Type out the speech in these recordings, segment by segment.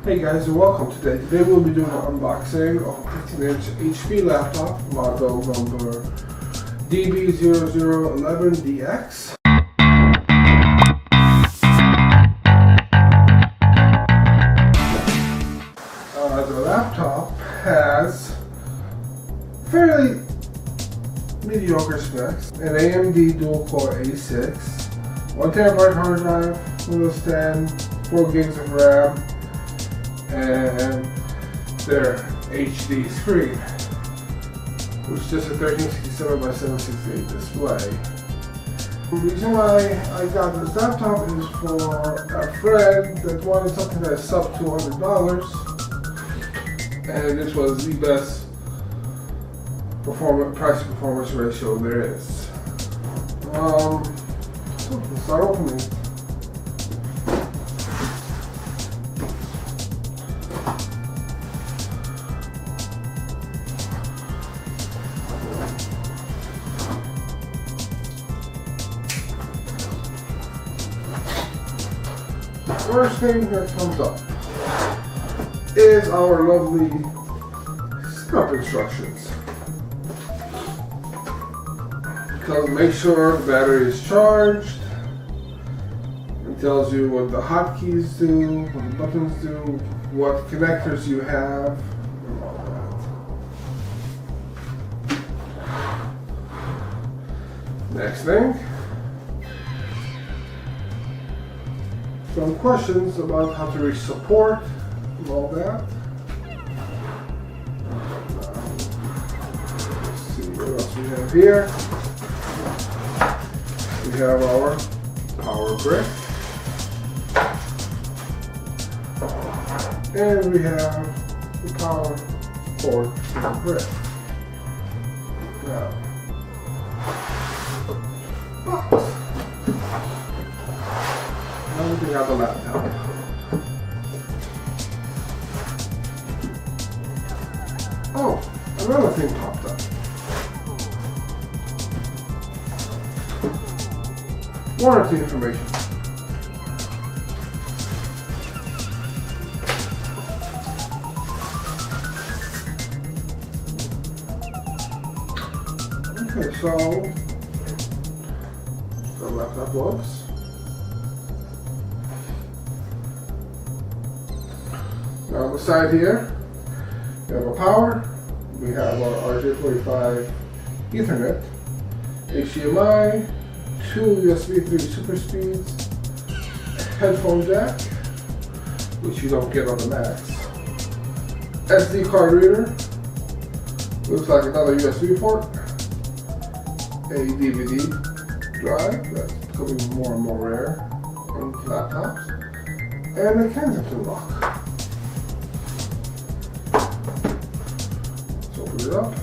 Hey guys, and welcome today. Today we'll be doing an unboxing of a 15-inch HP laptop, model number DB0011DX. The laptop has fairly mediocre specs, an AMD dual-core A6, 1TB hard drive, Windows 10, 4 gigs of RAM, and their HD screen, which is just a 1367 by 768 display. The reason why I got this laptop is for a friend that wanted something that is sub $200, and this was the best price to performance ratio there is. So let's start opening. First thing that comes up is our lovely setup instructions. So make sure the battery is charged. It tells you what the hotkeys do, what the buttons do, what connectors you have, and all that. Next thing, some questions about how to reach support and all that. Let's see what else we have here. We have our power brick, and we have the power cord to the brick. Now, everything out the laptop. Oh, another thing popped up. Warranty information. Okay, so the laptop looks. Now on the side here, we have our power, we have our RJ45 Ethernet, HDMI, 2 USB 3 super speeds, headphone jack, which you don't get on the Macs, SD card reader, looks like another USB port, a DVD drive, that's becoming more and more rare on laptops, and a Kensington lock. Let's open it up.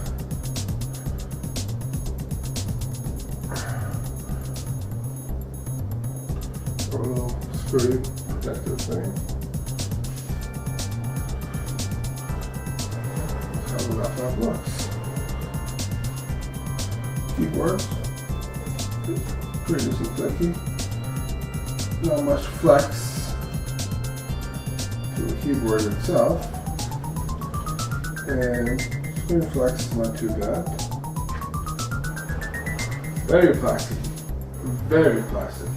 A little screw protective thing. That's how the laptop looks. Keyboards, pretty flaky. Not much flex to the keyboard itself, and screen flex is not too bad. Very plastic, very plastic.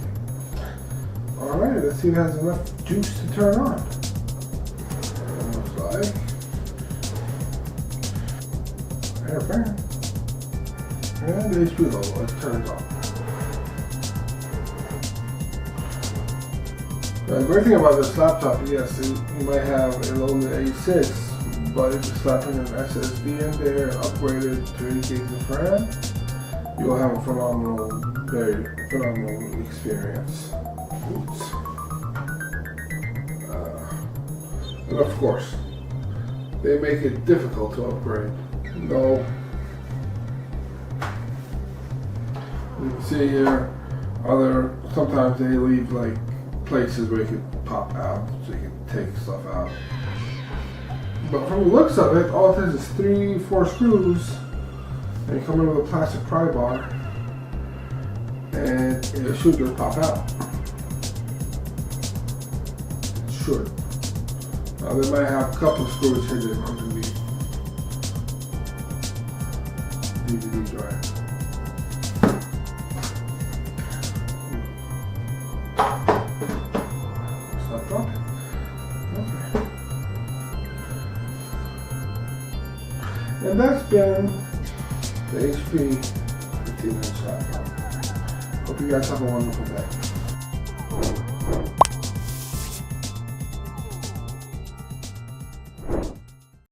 Alright, let's see if it has enough juice to turn on. Looks like. Bam. And the HP level, it turns on. The great thing about this laptop, yes, you might have a only A6, but if you're slapping an SSD in there, upgraded to 8 gigs of RAM, you'll have a phenomenal, very phenomenal experience. Oops. And of course, they make it difficult to upgrade. No. You can see here, sometimes they leave like places where you can pop out, so you can take stuff out. But from the looks of it, all it is 3-4 screws, and you come in with a plastic pry bar, and it should just pop out. It should. They might have a couple of screws hidden underneath DVD drive. Stop dropping. Okay. And that's been the HP 15-inch laptop. Hope you guys have a wonderful day.